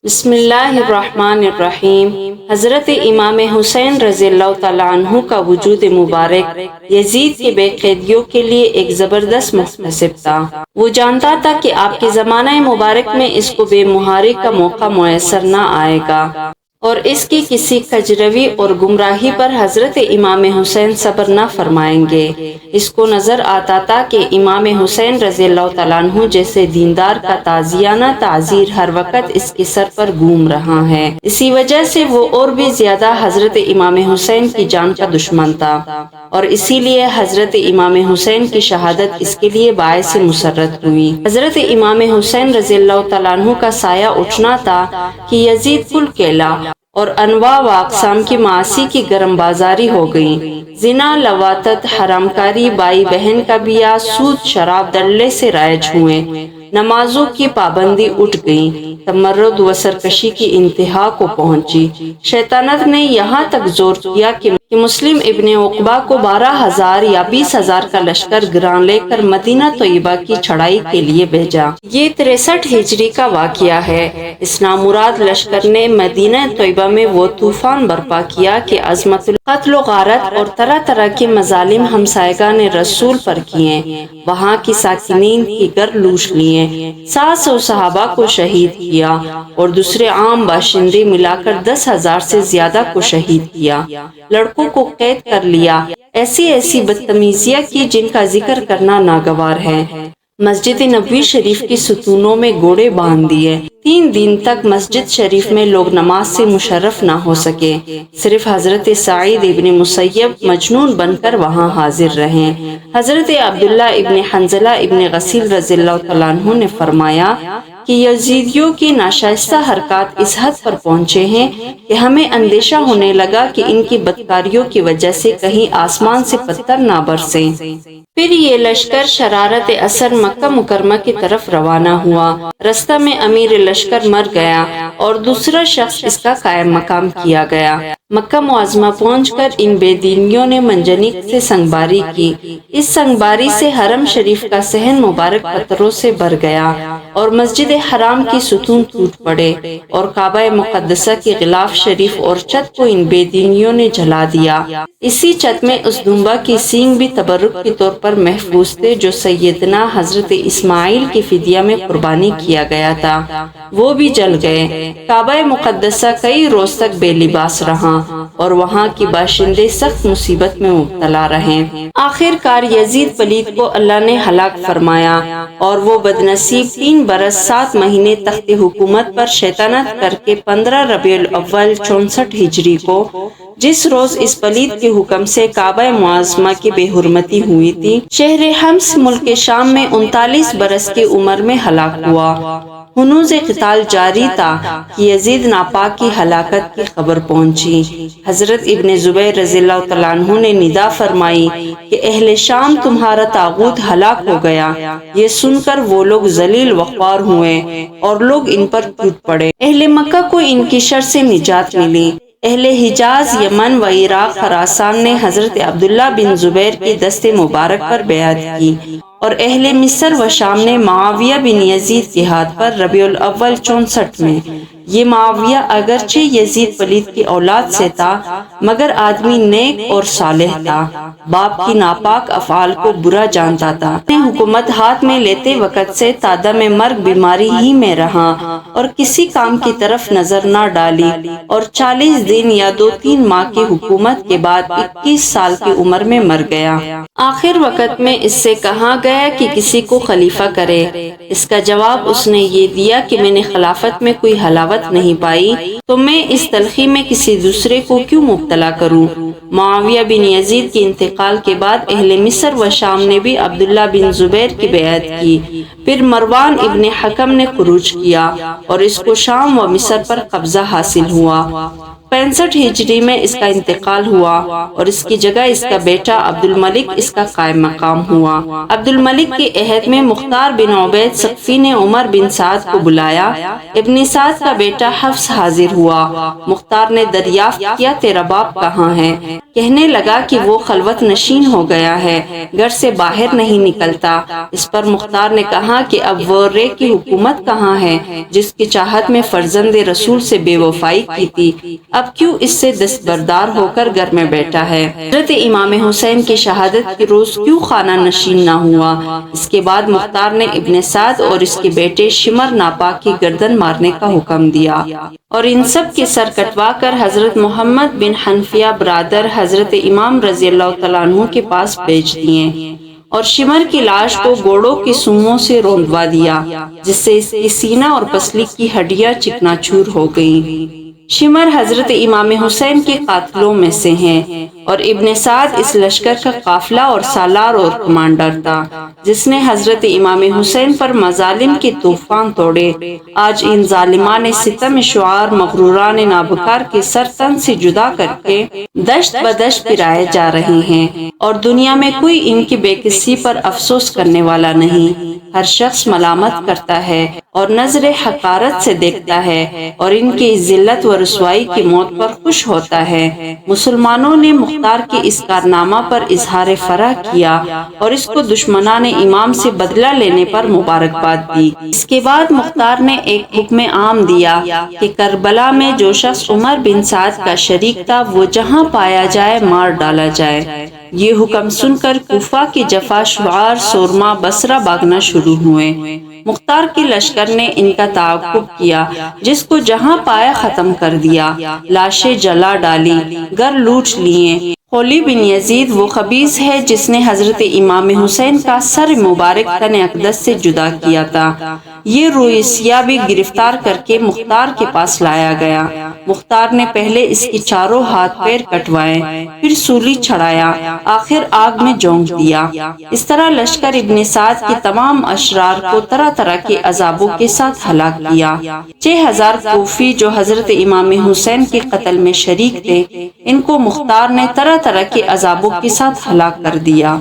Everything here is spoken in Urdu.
بسم اللہ الرحمن الرحیم۔ حضرت امام حسین رضی اللہ تعالیٰ عنہ کا وجود مبارک یزید کے بے قیدیوں کے لیے ایک زبردست محتسب تھا۔ وہ جانتا تھا کہ آپ کے زمانہ مبارک میں اس کو بے مہاری کا موقع میسر نہ آئے گا، اور اس کی کسی کجروی اور گمراہی پر حضرت امام حسین صبر نہ فرمائیں گے۔ اس کو نظر آتا تھا کہ امام حسین رضی اللہ تعالیٰ عنہ جیسے دیندار کا تازیانہ تعزیر ہر وقت اس کے سر پر گھوم رہا ہے۔ اسی وجہ سے وہ اور بھی زیادہ حضرت امام حسین کی جان کا دشمن تھا، اور اسی لیے حضرت امام حسین کی شہادت اس کے لیے باعث مسرت ہوئی۔ حضرت امام حسین رضی اللہ تعالیٰ عنہ کا سایہ اٹھنا تھا کہ یزید کل کیلا اور انواع و اقسام کی معاصی کی گرم بازاری ہو گئی۔ زنا، لواطت، حرام کاری، بائی بہن کا بیاہ، سود، شراب دھڑلے سے رائج ہوئے۔ نمازوں کی پابندی اٹھ گئی، تمرد و سرکشی کی انتہا کو پہنچی۔ شیطانت نے یہاں تک زور کیا کہ مسلم ابن عقبہ کو 12,000 یا 20,000 کا لشکر گراں لے کر مدینہ طیبہ کی چڑھائی کے لیے بھیجا۔ یہ 63 ہجری کا واقعہ ہے۔ اس نامراد لشکر نے مدینہ طیبہ میں وہ طوفان برپا کیا کہ عظمت قتل و غارت اور طرح طرح کے مظالم ہمسائگان رسول پر کیے، وہاں کی ساکنین کی گر لوٹ لیے، 700 صحابہ کو شہید کیا، اور دوسرے عام باشندے ملا کر 10,000 سے زیادہ کو شہید کیا، لڑکوں کو قید کر لیا، ایسی بدتمیزیاں کی جن کا ذکر کرنا ناگوار ہے۔ مسجد نبوی شریف کی ستونوں میں گوڑے باندھ دیے۔ 3 دن تک مسجد شریف میں لوگ نماز سے مشرف نہ ہو سکے، صرف حضرت سعید ابن مسیب مجنون بن کر وہاں حاضر رہے۔ حضرت عبداللہ ابن حنظلہ ابن غسیل رضی اللہ تعالیٰ عنہ نے فرمایا کہ یزیدیوں کی ناشائستہ حرکات اس حد پر پہنچے ہیں کہ ہمیں اندیشہ ہونے لگا کہ ان کی بدکاریوں کی وجہ سے کہیں آسمان سے پتھر نہ برسیں۔ پھر یہ لشکر شرارت اثر مکہ مکرمہ کی طرف روانہ ہوا۔ رستہ میں امیر لشکر مر گیا اور دوسرا شخص اس کا قائم مقام کیا گیا۔ مکہ معظمہ پہنچ کر ان بے دینیوں نے منجنیق سے سنگباری کی۔ اس سنگباری سے حرم شریف کا صحن مبارک پتھروں سے بھر گیا، اور مسجد حرام کی ستون ٹوٹ پڑے، اور کعبہ مقدسہ کی غلاف شریف اور چھت کو ان بے دینیوں نے جلا دیا۔ اسی چھت میں اس دمبا کی سینگ بھی تبرک کے طور پر محفوظ تھے جو سیدنا حضرت اسماعیل کی فدیہ میں قربانی کیا گیا تھا، وہ بھی جل گئے۔ کعبہ مقدسہ کئی روز تک بے لباس رہا، اور وہاں کی باشندے سخت مصیبت میں مبتلا رہے۔ آخر کار یزید پلید کو اللہ نے ہلاک فرمایا، اور وہ بدنصیب 3 برس 7 مہینے تخت حکومت پر شیطنت کر کے 15 ربیع الاول 64 ہجری کو، جس روز اس پلید کے حکم سے کعبہ معظمہ کی بے حرمتی ہوئی تھی، شہر حمص ملک شام میں 39 برس کی عمر میں ہلاک ہوا۔ ہنوز قتال جاری تھا کہ یزید ناپاک کی ہلاکت کی خبر پہنچی۔ حضرت ابن زبیر رضی اللہ تعالیٰ عنہ نے ندا فرمائی کہ اہل شام تمہارا طاغوت ہلاک ہو گیا۔ یہ سن کر وہ لوگ ذلیل وخوار ہوئے اور لوگ ان پر ٹوٹ پڑے۔ اہل مکہ کو ان کی شر سے نجات ملی۔ اہل حجاز، یمن و عراق، خراسان نے حضرت عبداللہ بن زبیر کی دست مبارک پر بیعت کی، اور اہل مصر و شام نے معاویہ بن یزید کے ہاتھ پر ربیع الاول 64 میں۔ یہ معاویہ اگرچہ یزید پلید کی اولاد سے تھا، مگر آدمی نیک اور صالح تھا، باپ کی ناپاک افعال کو برا جانتا تھا۔ حکومت ہاتھ میں لیتے وقت سے تادہ میں مرگ بیماری ہی میں رہا، اور کسی کام کی طرف نظر نہ ڈالی، اور 40 دن یا 2-3 ماہ کی حکومت کے بعد 21 سال کی عمر میں مر گیا۔ آخر وقت میں اس سے کہا گیا کہ کسی کو خلیفہ کرے۔ اس کا جواب اس نے یہ دیا کہ میں نے خلافت میں کوئی حلاوت نہیں پائی، تو میں اس تلخی میں کسی دوسرے کو کیوں مبتلا کروں۔ معاویہ بن یزید کے انتقال کے بعد اہل مصر و شام نے بھی عبداللہ بن زبیر کی بیعت کی۔ پھر مروان ابن حکم نے خروج کیا، اور اس کو شام و مصر پر قبضہ حاصل ہوا۔ 65 ہجری میں اس کا انتقال ہوا، اور اس کی جگہ اس کا بیٹا عبد الملک اس کا قائم مقام ہوا۔ عبد الملک کے عہد میں مختار بن عبید ثقفی نے عمر بن سعد کو بلایا۔ ابن سعد کا بیٹا حفص حاضر ہوا۔ مختار نے دریافت کیا تیرا باپ کہاں ہے؟ کہنے لگا کہ وہ خلوت نشین ہو گیا ہے، گھر سے باہر نہیں نکلتا۔ اس پر مختار نے کہا کہ اب وہ رے کی حکومت کہاں ہے جس کی چاہت میں فرزند رسول سے بے وفائی کی تھی، اب کیوں اس سے دستبردار ہو کر گھر میں بیٹھا ہے؟ حضرت امام حسین کی شہادت کے روز کیوں خانہ نشین نہ ہوا؟ اس کے بعد مختار نے ابن سعد اور اس کے بیٹے شمر ناپاک کی گردن مارنے کا حکم دیا اور ان سب کے سر کٹوا کر حضرت محمد بن حنفیہ برادر حضرت امام رضی اللہ تعالیٰ عنہ کے پاس بھیج دیے اور شمر کی لاش کو گھوڑوں کی سونگوں سے روندوا دیا، جس سے اس کی سینہ اور پسلی کی ہڈیاں چکنا چور ہو گئیں۔ شمر حضرت امام حسین کے قاتلوں میں سے ہیں اور ابن سعد اس لشکر کا قافلہ اور سالار اور کمانڈر تھا جس نے حضرت امام حسین پر مظالم کے طوفان توڑے۔ آج ان ظالمان ستم شعار مغروران نابکار کے سر تن سے جدا کر کے دشت بدشت پھرائے جا رہے ہیں اور دنیا میں کوئی ان کی بے کسی پر افسوس کرنے والا نہیں۔ ہر شخص ملامت کرتا ہے اور نظر حقارت سے دیکھتا ہے اور ان کی ذلت و رسوائی کی موت پر خوش ہوتا ہے۔ مسلمانوں نے مختار کے اس کارنامہ پر اظہار فرح کیا اور اس کو دشمنان امام سے بدلہ لینے پر مبارکباد دی۔ اس کے بعد مختار نے ایک حکم عام دیا کہ کربلا میں جو شخص عمر بن سعد کا شریک تھا وہ جہاں پایا جائے مار ڈالا جائے۔ یہ حکم سن کر کوفہ کے جفا شعار سورما بصرہ بھاگنا شروع ہوئے۔ مختار کے لشکر نے ان کا تعاقب کیا، جس کو جہاں پایا ختم کر دیا، لاشیں جلا ڈالی، گھر لوٹ لیے۔ خولی بن یزید وہ خبیث ہے جس نے حضرت امام حسین کا سر مبارک تن اقدس سے جدا کیا تھا۔ یہ روئی سیاہ بھی گرفتار کر کے مختار کے پاس لایا گیا۔ مختار نے پہلے اس کی چاروں ہاتھ پیر کٹوائے، پھر سولی چڑھایا، آخر آگ میں جھونک دیا۔ اس طرح لشکر ابن سعد کے تمام اشرار کو طرح طرح کے عذابوں کے ساتھ ہلاک کیا۔ 6000 کوفی جو حضرت امام حسین کے قتل میں شریک تھے، ان کو مختار نے طرح طرح کے عذابوں کے ساتھ ہلاک کر دیا۔